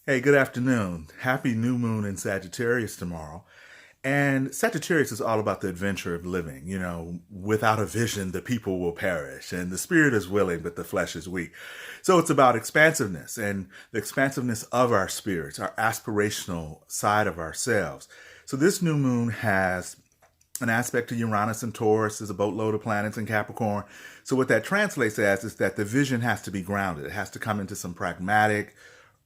Hey, good afternoon. Happy new moon in Sagittarius tomorrow. And Sagittarius is all about the adventure of living. Without a vision, the people will perish, and the spirit is willing, but the flesh is weak. So it's about expansiveness and the expansiveness of our spirits, our aspirational side of ourselves. So this new moon has an aspect to Uranus and Taurus. There's a boatload of planets in Capricorn. So what that translates as is that the vision has to be grounded. It has to come into some pragmatic,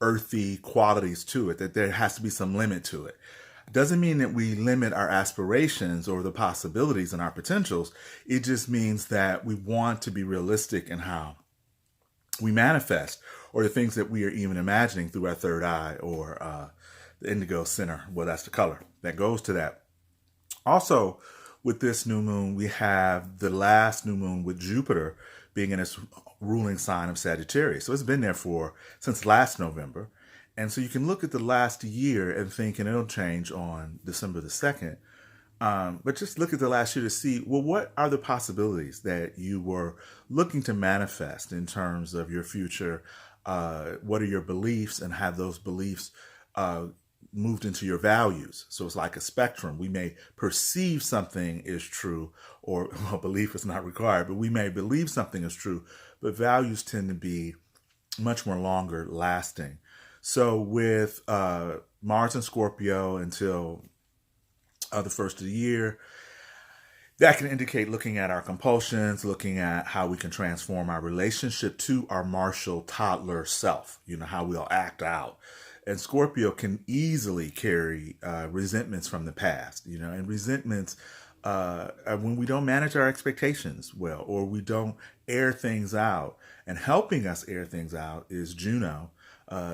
earthy qualities to it, that there has to be some limit to it. Doesn't mean that we limit our aspirations or the possibilities and our potentials. It just means that we want to be realistic in how we manifest, or the things that we are even imagining through our third eye, or the indigo center. Well, that's the color that goes to that. Also, with this new moon, we have the last new moon with Jupiter being in its ruling sign of Sagittarius. So it's been there for since last November. And so you can look at the last year and think, and it'll change on December the 2nd. But just look at the last year to see, well, what are the possibilities that you were looking to manifest in terms of your future? What are your beliefs, and have those beliefs moved into your values? So it's like a spectrum. We may perceive something is true, or well, belief is not required, but we may believe something is true, but values tend to be much more longer lasting. So with Mars and Scorpio until the first of the year, that can indicate looking at our compulsions, looking at how we can transform our relationship to our martial toddler self, how we'll act out. And Scorpio can easily carry resentments from the past, and resentments when we don't manage our expectations well, or we don't air things out. And helping us air things out is Juno,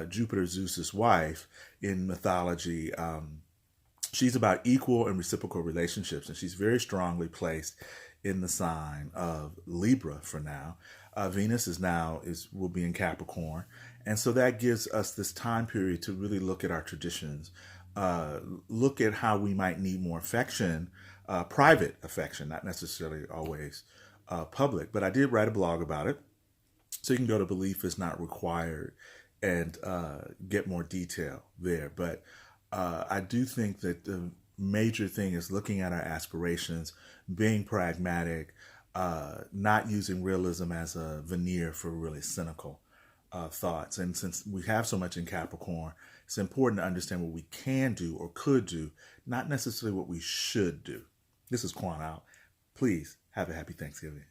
Jupiter, Zeus's wife in mythology. She's about equal and reciprocal relationships, and she's very strongly placed in the sign of Libra for now. Venus will be in Capricorn, and so that gives us this time period to really look at our traditions, look at how we might need more affection, private affection, not necessarily always public. But I did write a blog about it, so you can go to Belief is Not Required and get more detail there. But I do think that the major thing is looking at our aspirations, being pragmatic, not using realism as a veneer for really cynical thoughts. And since we have so much in Capricorn, it's important to understand what we can do or could do, not necessarily what we should do. This is Quan out. Please have a happy Thanksgiving.